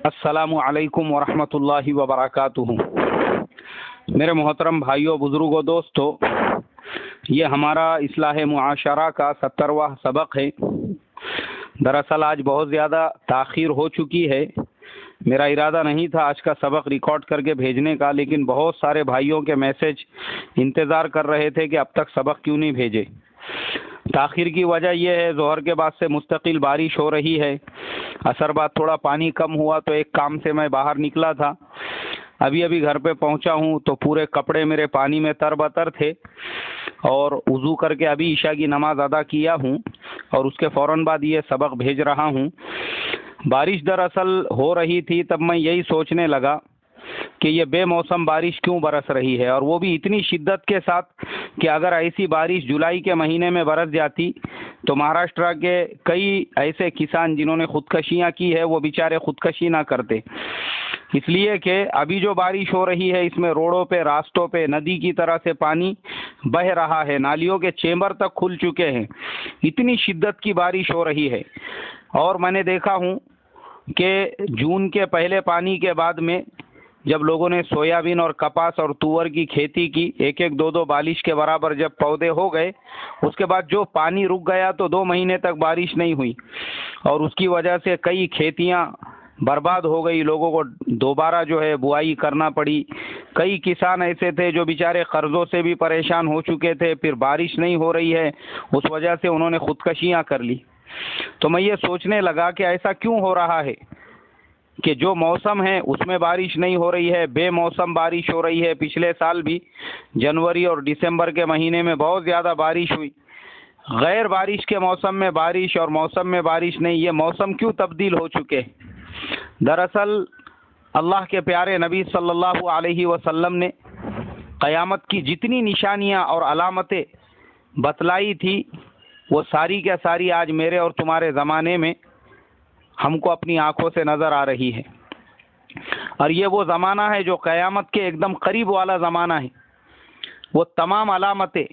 السلام علیکم ورحمۃ اللہ وبرکاتہ۔ میرے محترم بھائیوں، بزرگوں، دوستوں، یہ ہمارا اصلاح معاشرہ کا 70واں سبق ہے۔ دراصل آج بہت زیادہ تاخیر ہو چکی ہے۔ میرا ارادہ نہیں تھا آج کا سبق ریکارڈ کر کے بھیجنے کا، لیکن بہت سارے بھائیوں کے میسج انتظار کر رہے تھے کہ اب تک سبق کیوں نہیں بھیجے۔ تاخیر کی وجہ یہ ہے، ظہر کے بعد سے مستقل بارش ہو رہی ہے۔ عصر بعد تھوڑا پانی کم ہوا تو ایک کام سے میں باہر نکلا تھا، ابھی گھر پہ پہنچا ہوں تو پورے کپڑے میرے پانی میں تر بتر تھے، اور وضو کر کے ابھی عشاء کی نماز ادا کیا ہوں اور اس کے فوراً بعد یہ سبق بھیج رہا ہوں۔ بارش دراصل ہو رہی تھی، تب میں یہی سوچنے لگا کہ یہ بے موسم بارش کیوں برس رہی ہے، اور وہ بھی اتنی شدت کے ساتھ کہ اگر ایسی بارش جولائی کے مہینے میں برس جاتی تو مہاراشٹر کے کئی ایسے کسان جنہوں نے خودکشیاں کی ہے وہ بیچارے خودکشی نہ کرتے، اس لیے کہ ابھی جو بارش ہو رہی ہے اس میں روڈوں پہ، راستوں پہ ندی کی طرح سے پانی بہہ رہا ہے، نالیوں کے چیمبر تک کھل چکے ہیں، اتنی شدت کی بارش ہو رہی ہے۔ اور میں نے دیکھا ہوں کہ جون کے پہلے پانی کے بعد میں جب لوگوں نے سویابین اور کپاس اور تور کی کھیتی کی، ایک دو بالش کے برابر جب پودے ہو گئے، اس کے بعد جو پانی رک گیا تو 2 مہینے تک بارش نہیں ہوئی، اور اس کی وجہ سے کئی کھیتیاں برباد ہو گئی، لوگوں کو دوبارہ بوائی کرنا پڑی۔ کئی کسان ایسے تھے جو بیچارے قرضوں سے بھی پریشان ہو چکے تھے، پھر بارش نہیں ہو رہی ہے، اس وجہ سے انہوں نے خودکشیاں کر لی۔ تو میں یہ سوچنے لگا کہ ایسا کیوں ہو رہا ہے کہ جو موسم ہے اس میں بارش نہیں ہو رہی ہے، بے موسم بارش ہو رہی ہے۔ پچھلے سال بھی جنوری اور دسمبر کے مہینے میں بہت زیادہ بارش ہوئی، غیر بارش کے موسم میں بارش اور موسم میں بارش نہیں، یہ موسم کیوں تبدیل ہو چکے؟ دراصل اللہ کے پیارے نبی صلی اللہ علیہ وسلم نے قیامت کی جتنی نشانیاں اور علامتیں بتلائی تھی وہ ساری کے ساری آج میرے اور تمہارے زمانے میں ہم کو اپنی آنکھوں سے نظر آ رہی ہے، اور یہ وہ زمانہ ہے جو قیامت کے ایک دم قریب والا زمانہ ہے۔ وہ تمام علامتیں،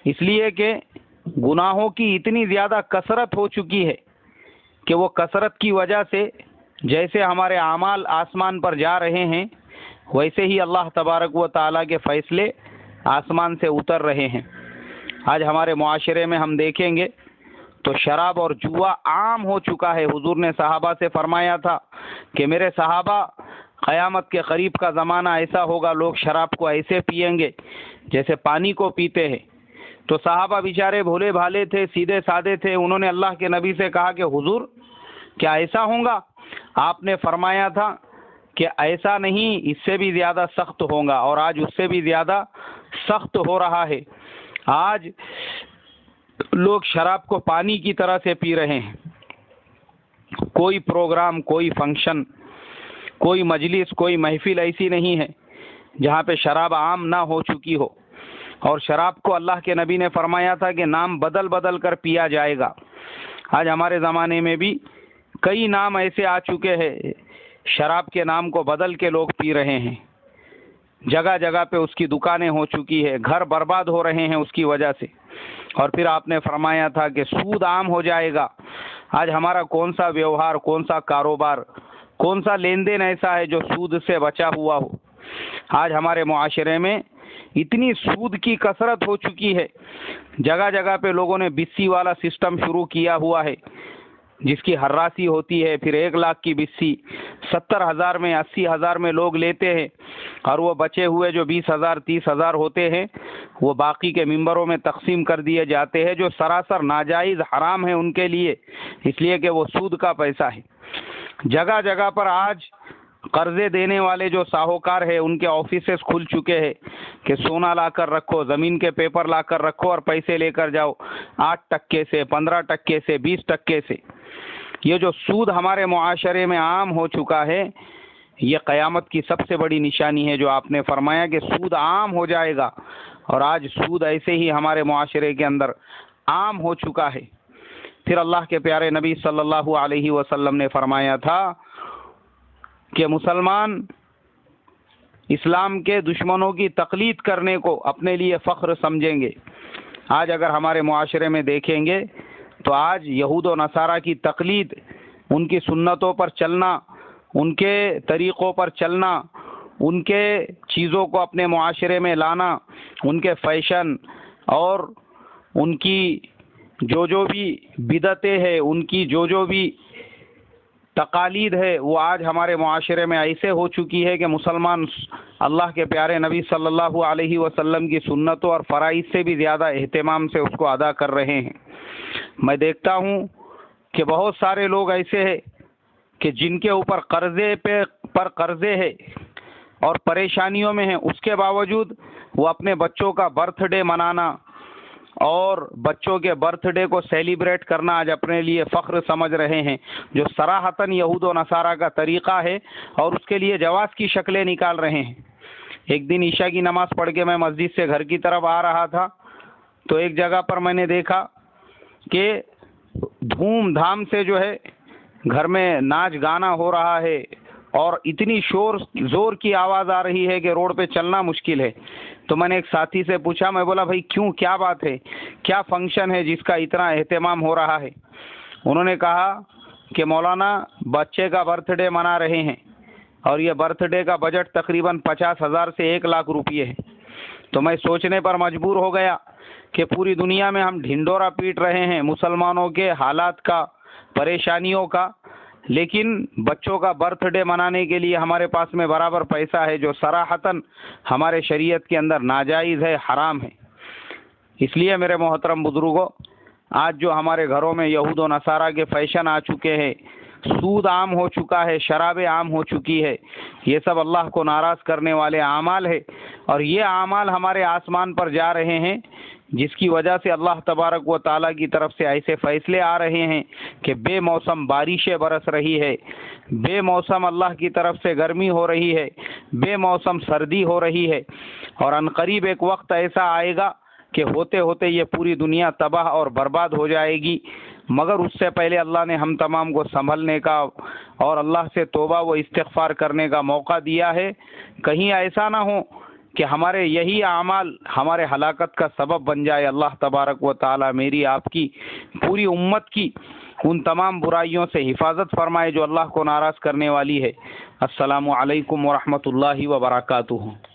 اس لیے کہ گناہوں کی اتنی زیادہ کثرت ہو چکی ہے کہ وہ کثرت کی وجہ سے جیسے ہمارے اعمال آسمان پر جا رہے ہیں، ویسے ہی اللہ تبارک و تعالیٰ کے فیصلے آسمان سے اتر رہے ہیں۔ آج ہمارے معاشرے میں ہم دیکھیں گے تو شراب اور جوا عام ہو چکا ہے۔ حضور نے صحابہ سے فرمایا تھا کہ میرے صحابہ، قیامت کے قریب کا زمانہ ایسا ہوگا، لوگ شراب کو ایسے پئیں گے جیسے پانی کو پیتے ہیں۔ تو صحابہ بیچارے بھولے بھالے تھے، سیدھے سادے تھے، انہوں نے اللہ کے نبی سے کہا کہ حضور کیا ایسا ہوگا؟ آپ نے فرمایا تھا کہ ایسا نہیں، اس سے بھی زیادہ سخت ہوگا، اور آج اس سے بھی زیادہ سخت ہو رہا ہے۔ آج لوگ شراب کو پانی کی طرح سے پی رہے ہیں۔ کوئی پروگرام، کوئی فنکشن، کوئی مجلس، کوئی محفل ایسی نہیں ہے جہاں پہ شراب عام نہ ہو چکی ہو، اور شراب کو اللہ کے نبی نے فرمایا تھا کہ نام بدل بدل کر پیا جائے گا۔ آج ہمارے زمانے میں بھی کئی نام ایسے آ چکے ہیں، شراب کے نام کو بدل کے لوگ پی رہے ہیں، جگہ جگہ پہ اس کی دکانیں ہو چکی ہے، گھر برباد ہو رہے ہیں اس کی وجہ سے۔ اور پھر آپ نے فرمایا تھا کہ سود عام ہو جائے گا۔ آج ہمارا کون سا ویوہار، کون سا کاروبار، کون سا لین دین ایسا ہے جو سود سے بچا ہوا ہو؟ آج ہمارے معاشرے میں اتنی سود کی کثرت ہو چکی ہے، جگہ جگہ پہ لوگوں نے بسی والا سسٹم شروع کیا ہوا ہے، جس کی ہراسی ہوتی ہے، پھر 1 لاکھ کی بسی 70,000 میں، 80,000 میں لوگ لیتے ہیں، اور وہ بچے ہوئے جو 20,000 30,000 ہوتے ہیں وہ باقی کے ممبروں میں تقسیم کر دیے جاتے ہیں، جو سراسر ناجائز حرام ہے ان کے لیے، اس لیے کہ وہ سود کا پیسہ ہے۔ جگہ جگہ پر آج قرضے دینے والے جو ساہوکار ہیں ان کے آفیسز کھل چکے ہیں کہ سونا لا کر رکھو، زمین کے پیپر لا کر رکھو اور پیسے لے کر جاؤ، 8% سے، 15% سے، 20% سے۔ یہ جو سود ہمارے معاشرے میں عام ہو چکا ہے، یہ قیامت کی سب سے بڑی نشانی ہے، جو آپ نے فرمایا کہ سود عام ہو جائے گا، اور آج سود ایسے ہی ہمارے معاشرے کے اندر عام ہو چکا ہے۔ پھر اللہ کے پیارے نبی صلی اللہ علیہ وسلم نے فرمایا تھا کہ مسلمان اسلام کے دشمنوں کی تقلید کرنے کو اپنے لیے فخر سمجھیں گے۔ آج اگر ہمارے معاشرے میں دیکھیں گے تو آج یہود و نصارہ کی تقلید ان کی سنتوں پر چلنا، ان کے طریقوں پر چلنا، ان کے چیزوں کو اپنے معاشرے میں لانا، ان کے فیشن اور ان کی جو بھی بدعتیں ہیں، ان کی جو بھی تقالید ہے، وہ آج ہمارے معاشرے میں ایسے ہو چکی ہے کہ مسلمان اللہ کے پیارے نبی صلی اللہ علیہ وسلم کی سنتوں اور فرائض سے بھی زیادہ اہتمام سے اس کو ادا کر رہے ہیں۔ میں دیکھتا ہوں کہ بہت سارے لوگ ایسے ہیں کہ جن کے اوپر قرضے ہیں اور پریشانیوں میں ہیں، اس کے باوجود وہ اپنے بچوں کا برتھ ڈے منانا اور بچوں کے برتھ ڈے کو سیلیبریٹ کرنا آج اپنے لیے فخر سمجھ رہے ہیں، جو صراحتاً یہود و نصارہ کا طریقہ ہے، اور اس کے لیے جواز کی شکلیں نکال رہے ہیں۔ ایک دن عشاء کی نماز پڑھ کے میں مسجد سے گھر کی طرف آ رہا تھا تو ایک جگہ پر میں نے دیکھا کہ دھوم دھام سے جو ہے گھر میں ناچ گانا ہو رہا ہے اور اتنی زور کی آواز آ رہی ہے کہ روڈ پہ چلنا مشکل ہے۔ تو میں نے ایک ساتھی سے پوچھا، میں بولا بھائی کیوں، کیا بات ہے، کیا فنکشن ہے جس کا اتنا اہتمام ہو رہا ہے؟ انہوں نے کہا کہ مولانا بچے کا برتھ ڈے منا رہے ہیں اور یہ برتھ ڈے کا بجٹ تقریباً 50,000 سے 1,00,000 روپے ہے۔ تو میں سوچنے پر مجبور ہو گیا کہ پوری دنیا میں ہم ڈھنڈورا پیٹ رہے ہیں مسلمانوں کے حالات کا، پریشانیوں کا، لیکن بچوں کا برتھ ڈے منانے کے لیے ہمارے پاس میں برابر پیسہ ہے، جو صراحتاً ہمارے شریعت کے اندر ناجائز ہے، حرام ہے۔ اس لیے میرے محترم بزرگوں، آج جو ہمارے گھروں میں یہود و نصارہ کے فیشن آ چکے ہیں، سود عام ہو چکا ہے، شرابیں عام ہو چکی ہے، یہ سب اللہ کو ناراض کرنے والے اعمال ہے، اور یہ اعمال ہمارے آسمان پر جا رہے ہیں، جس کی وجہ سے اللہ تبارک و تعالیٰ کی طرف سے ایسے فیصلے آ رہے ہیں کہ بے موسم بارشیں برس رہی ہے، بے موسم اللہ کی طرف سے گرمی ہو رہی ہے، بے موسم سردی ہو رہی ہے، اور عنقریب ایک وقت ایسا آئے گا کہ ہوتے ہوتے یہ پوری دنیا تباہ اور برباد ہو جائے گی، مگر اس سے پہلے اللہ نے ہم تمام کو سنبھلنے کا اور اللہ سے توبہ و استغفار کرنے کا موقع دیا ہے۔ کہیں ایسا نہ ہو کہ ہمارے یہی اعمال ہمارے ہلاکت کا سبب بن جائے۔ اللہ تبارک و تعالی میری، آپ کی، پوری امت کی ان تمام برائیوں سے حفاظت فرمائے جو اللہ کو ناراض کرنے والی ہے۔ السلام علیکم ورحمۃ اللہ وبرکاتہ۔